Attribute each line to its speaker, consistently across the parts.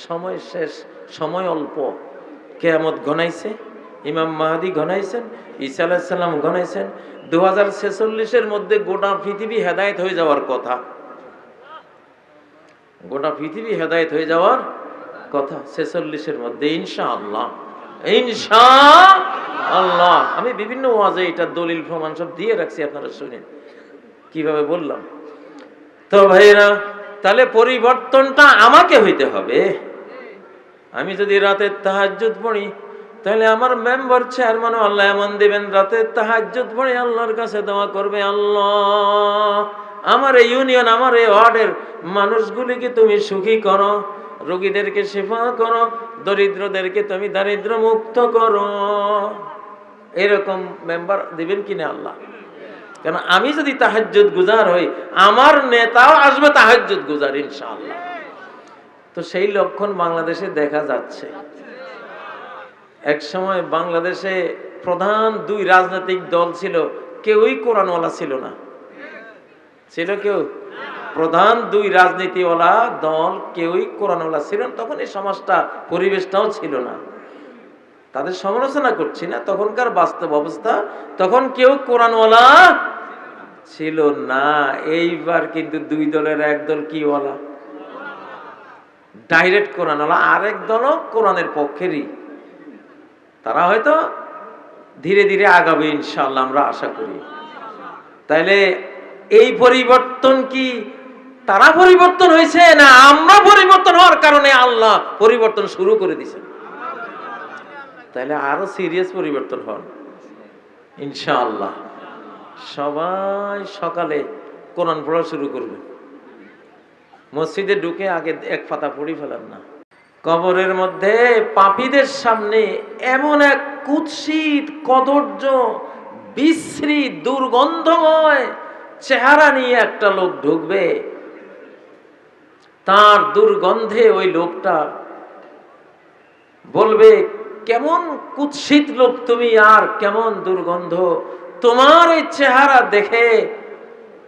Speaker 1: সময় শেষ, সময় অল্প। কিয়ামত ঘনাইছে, ইমাম মাহদী ঘনাইছেন, ঈসা আলাইহিস সালাম ঘনাইছেন। 2046-এর মধ্যে গোটা পৃথিবী হেদায়েত হয়ে যাওয়ার কথা। গোটা পৃথিবী হেদায়েত হয়ে যাওয়ার কথা 46-এর মধ্যে, ইনশাআল্লাহ। ইনশাআল্লাহ। আমি বিভিন্ন ওয়াজে এটা দলিল প্রমাণ সব দিয়ে রাখছি, আপনারা শুনেন কিভাবে বললাম। তো ভাইরা, তাহলে পরিবর্তনটা আমাকে হইতে হবে। আমি যদি রাতে তাহাজ্জুদ পড়ি, তাহলে আমার মেম্বার চেয়ারম্যানও আল্লাহ এমন দিবেন, রাতে তাহাজ্জুদ পড়ে আল্লাহর কাছে দোয়া করবে, আল্লাহ আমার এই ইউনিয়ন, আমার এই ওয়ার্ডের মানুষগুলিকে তুমি সুখী করো, রোগীদেরকে শিফা করো, দরিদ্রদেরকে তুমি দারিদ্র মুক্ত করো। এরকম মেম্বার দিবেন কিনা আল্লাহ? কারণ আমি যদি তাহাজ্জুদ গুজার হই, আমার নেতাও আসবে তাহাজ্জুদ গুজার, ইনশাআল্লাহ। তো সেই লক্ষণ বাংলাদেশে দেখা যাচ্ছে। এক সময় বাংলাদেশে প্রধান 2 রাজনৈতিক দল ছিল, কেউই কোরআনওয়ালা ছিল না। ছিল কেউ? প্রধান 2 রাজনীতিওয়ালা দল কেউই কোরআনওয়ালা ছিল না। তখন এই সমাজটা, পরিবেশটাও ছিল না। তাদের সমালোচনা করছি না, তখনকার বাস্তব অবস্থা। তখন কেউ কোরআনওয়ালা ছিল না। এইবার কিন্তু 2 দলের এক দল কি ওয়ালা, ডাইরেক্ট কোরআনওয়ালা, আরেক দলও কোরআনের পক্ষেরই। তারা হয়তো ধীরে ধীরে আগাবে, ইনশাআল্লাহ, আমরা আশা করি। তাইলে এই পরিবর্তন কি তারা পরিবর্তন হয়েছে, না আমরা পরিবর্তন হওয়ার কারণে আল্লাহ পরিবর্তন শুরু করে দিয়েছেন? তাহলে আরো সিরিয়াস পরিবর্তন হন ইনশাআল্লাহ। সবাই সকালে কোরআন পড়া শুরু করবে। মসজিদে ঢুকে আগে এক পাতা পড়ি ফেলেন না। কবরের মধ্যে পাপীদের সামনে এমন এক কুৎসিত, কদর্য, বিশ্রী, দুর্গন্ধময় চেহারা নিয়ে একটা লোক ঢুকবে। তার দুর্গন্ধে ওই লোকটা বলবে, কেমন কুৎসিত লোক তুমি, আর কেমন দুর্গন্ধ তোমার। এই চেহারা দেখে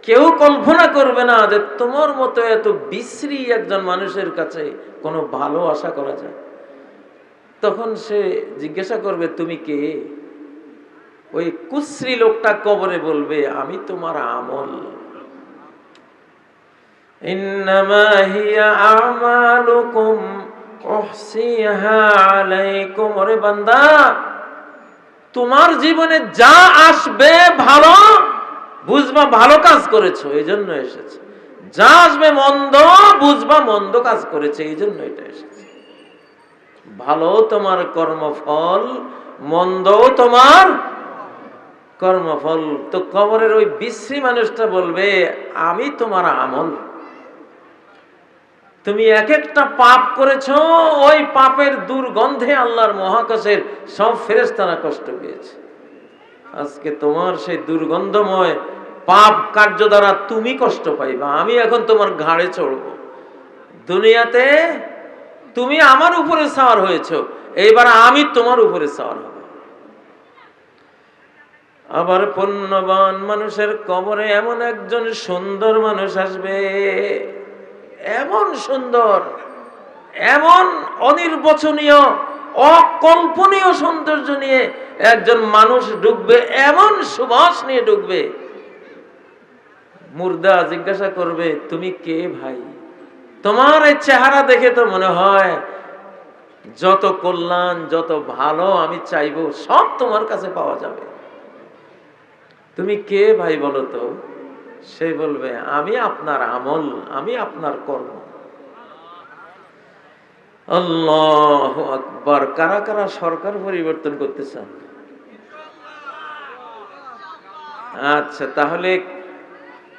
Speaker 1: কেউ কল্পনা করবে না যে তোমার মতো এত বিশ্রী একজন মানুষের কাছে কোনো ভালো আশা করা যায়। তখন সে জিজ্ঞাসা করবে, তুমি কে? ওই কুশ্রী লোকটা কবরে বলবে, আমি তোমার আমল। ইন্নামা হিয়া আমালুকুম উহসিহা আলাইকুম। ওরে বান্দা, তোমার জীবনে যা আসবে ভালো বুঝবা, ভালো কাজ করেছো এই জন্য এসেছে। যা আসবে মন্দ বুঝবা, মন্দ কাজ করেছে এই জন্য এটা এসেছে। ভালো তোমার কর্মফল, মন্দ তোমার কর্মফল। তো কবরের ওই বিশ্রী মানুষটা বলবে, আমি তোমার আমল। তুমি এক একটা পাপ করেছো, ওই পাপের দুর্গন্ধে আল্লাহর মহাকাশের সব ফেরেশতারা কষ্ট পেয়েছে। আজকে তোমার সেই দুর্গন্ধময় পাপ কার্য দ্বারা তুমি কষ্ট পাইবা। আমি এখন তোমার ঘাড়ে চড়ব। দুনিয়াতে তুমি আমার উপরে সওয়ার হয়েছো, এইবার আমি তোমার উপরে সওয়ার হব। আবার পুণ্যবান মানুষের কবরে এমন একজন সুন্দর মানুষ আসবে, এমন সুন্দর, এমন অনির্বচনীয়, অকল্পনীয় সৌন্দর্য নিয়ে একজন মানুষ ঢুকবে, এমন সুবাস নিয়ে ঢুকবে। মুর্দা জিজ্ঞাসা করবে, তুমি কে ভাই? তোমার এই চেহারা দেখে তো মনে হয় যত কল্যাণ, যত ভালো আমি চাইবো সব তোমার কাছে পাওয়া যাবে। তুমি কে ভাই বলো তো? সে বলবে, আমি আপনার আমল, আমি আপনার কর্ম। আল্লাহু আকবার। কারা কারা সরকার পরিবর্তন করতে চান? আচ্ছা, তাহলে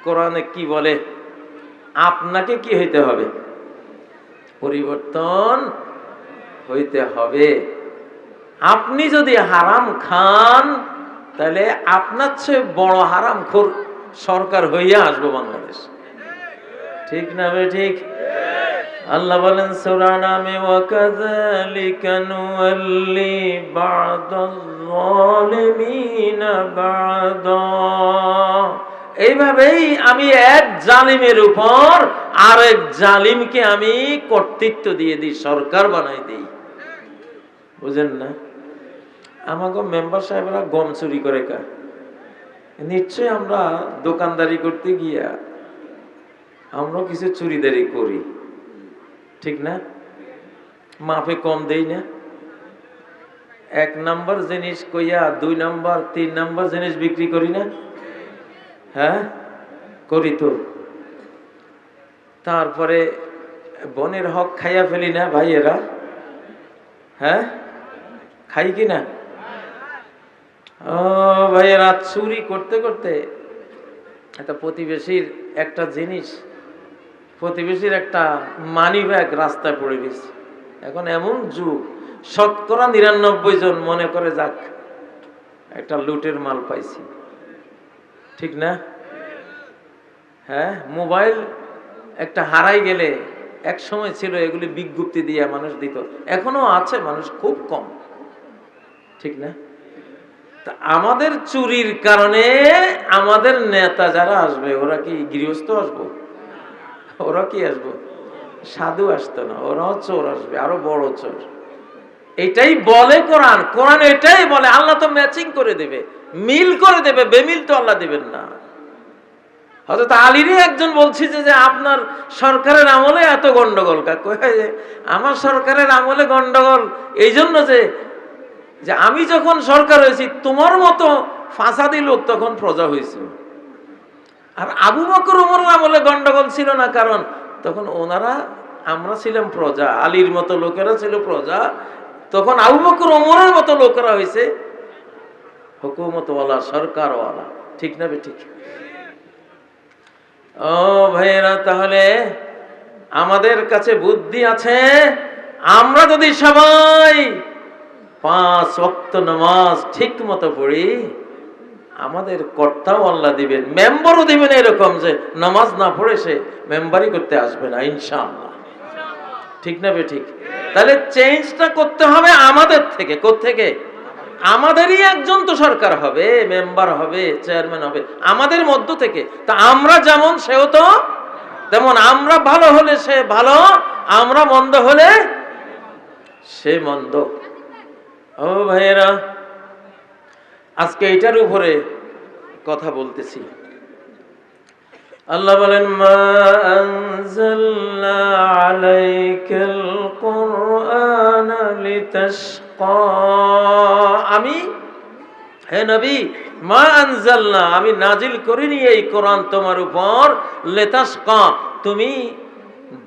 Speaker 1: কোরআনে কি বলে? আপনাকে কি হইতে হবে? পরিবর্তন হইতে হবে। আপনি যদি হারাম খান, তাহলে আপনার চেয়ে বড় হারামখোর সরকার হইয়া আসবে বাংলাদেশ। ঠিক না বে ঠিক? আল্লাহ বলেন সূরা নামে, ওয়াকাযালিকা নুওয়াল্লি বা'দায যালিমিনা বা'দা। এইভাবেই আমি এক জালিমের উপর আরেক জালিমকে আমি কর্তৃত্ব দিয়ে দিই, সরকার বানাই দিই। বুঝেন না? আমাকে মেম্বার সাহেবরা গম চুরি করে কা, নিশ্চয় আমরা দোকানদারি করতে গিয়া আমরা কিছু চুরিদারি করি, ঠিক না? মাপে কম দেই না। 1 নাম্বার জিনিস কইয়া 2 নাম্বার 3 নাম্বার জিনিস বিক্রি করি না? হ্যাঁ, করি তো। তারপরে বনের হক খাইয়া ফেলি না ভাইয়েরা? হ্যাঁ, খাই কি না? ও ভাইয়েরা, চুরি করতে করতে একটা প্রতিবেশীর একটা জিনিস, প্রতিবেশীর একটা মানি ব্যাগ রাস্তায় পড়ে গেছে। এখন এমন যুগ, 99% জন মনে করে যাক একটা লুটের মাল পাইছি, ঠিক না? হ্যাঁ, মোবাইল একটা হারাই গেলে এক সময় ছিল এগুলি বিজ্ঞপ্তি দিয়ে মানুষ দিত, এখনো আছে, মানুষ খুব কম, ঠিক না? তা আমাদের চুরির কারণে আমাদের নেতা যারা আসবে, ওরা কি গৃহস্থ আসবো? ওরা কি আসবো? সাধু আসতো না, ওরাও চোর আসবে, আরো বড় চোর। এটাই বলে কোরআন। কোরআন এটাই বলে, আল্লাহ তো ম্যাচিং করে দেবে, মিল করে দেবে, বেমিল তো আল্লাহ দিবেন না। হযরত আলীরই একজন বলছি যে আপনার সরকারের আমলে এত গন্ডগোল কা? আমার সরকারের আমলে গন্ডগোল এই জন্য যে আমি যখন সরকার হয়েছি তোমার মতো ফাসাদি লোক তখন প্রজা হয়েছে। আর আবু বকর ওমরের আমলে গন্ডগোল ছিল না, কারণ তখন ওনারা, আমরা ছিলাম প্রজা, আলীর মতো লোকেরা ছিল প্রজা, তখন আবু বকর ওমরের মতো লোকেরা হয়েছে হুকুমতওয়ালা, সরকারওয়ালা, ঠিক না ঠিক? ও ভাইয়েরা, তাহলে আমাদের কাছে বুদ্ধি আছে। আমরা যদি সবাই 5 ওয়াক্ত নামাজ ঠিক মতো পড়ি, আমাদের কর্তাও আল্লাহ দিবেন, মেম্বারও দিবেন এরকম যে নামাজ না পড়ে সে মেম্বারি করতে আসবে না, ইনশাআল্লাহ, ঠিক না ঠিক? তাহলে চেঞ্জটা করতে হবে আমাদের থেকে। কোত্থেকে? আমাদেরই একজন তো সরকার হবে, মেম্বার হবে, চেয়ারম্যান হবে, আমাদের মধ্য থেকে। তা আমরা যেমন সেও তো তেমন। আমরা ভালো হলে সে ভালো, আমরা মন্দ হলে সে মন্দ। ও ভাইয়েরা, আজকে এটার উপরে কথা বলতেছি। আল্লাহ বলেন, মা আনজালনা আলাইকাল কুরআনা লিতাশকা। আমি, হে নবী, মা আনজালনা, আমি নাজিল করিনি এই কোরআন তোমার উপর লিতাশকা, তুমি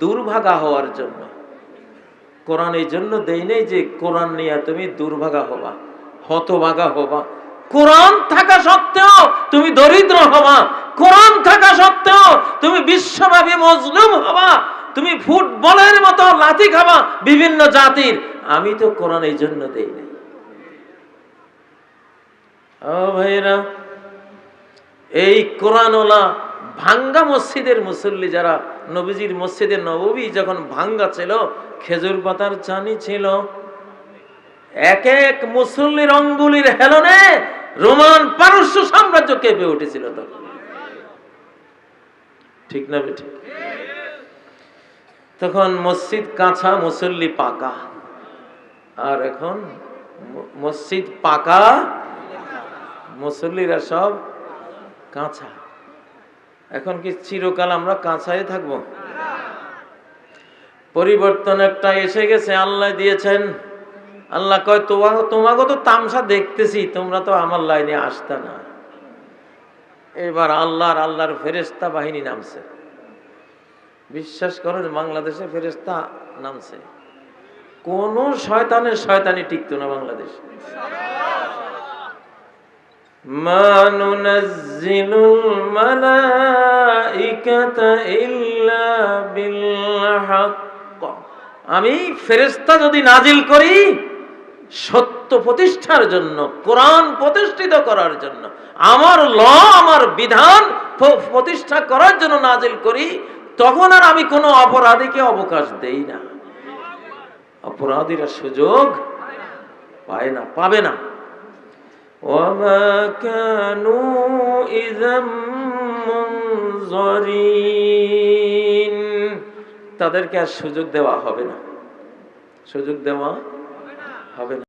Speaker 1: দুর্ভাগা হওয়ার জন্য। কোরআন এই জন্য দেই নাই যে কোরআন নিয়ে তুমি দুর্ভাগা হবা, হতভাগা হবা। কোরআন থাকা সত্ত্বেও তুমি দরিদ্র হবা, কোরআন থাকা সত্ত্বেও তুমি বিশ্বব্যাপী মজলুম হবা, তুমি ফুটবলের মতো লাথি খাবা বিভিন্ন জাতির। আমি তো কোরআন এই জন্য দেই নাই। ও ভাইরা, এই কোরআনওয়ালা ভাঙ্গা মসজিদের মুসল্লি যারা, নবীজির মসজিদে নববী যখন ভাঙ্গা ছিল, খেজুর পাতার চানি ছিল, এক এক মুসল্লির অঙ্গুলির হেলনে রোমান পারস্য সাম্রাজ্য কেঁপে উঠেছিল তখন, ঠিক না ঠিক? তখন মসজিদ কাঁচা, মুসল্লি পাকা। আর এখন মসজিদ পাকা, মুসল্লিরা সব কাঁচা। এখন কি চিরকাল আমরা কাঁচায় থাকবো? পরিবর্তন একটা এসে গেছে, আল্লাহ দিয়েছেন। আল্লাহ কয়, তোমাকে তো তামসা দেখতেছি, তোমরা তো আমার লাইনে আসতা না। এবার আল্লাহর ফেরেশতা বাহিনী নামছে। বিশ্বাস করেন, বাংলাদেশে ফেরেশতা নামছে। কোন শয়তানি টিকতো না বাংলাদেশে। মা নুনাজ্জিলুল মালাইকাতা ইল্লা বিল হক। আমি ফেরেশতা যদি নাজিল করি সত্য প্রতিষ্ঠার জন্য, কোরআন প্রতিষ্ঠিত করার জন্য, আমার ল, আমার বিধান প্রতিষ্ঠা করার জন্য নাজিল করি, তখন আর আমি কোনো অপরাধীকে অবকাশ দেই না। অপরাধীরা সুযোগ পায় না, পাবে না। ওয়ামা কানু ইযাম মুনজারিন, তাদেরকে আর সুযোগ দেওয়া হবে না, সুযোগ দেওয়া হবে না।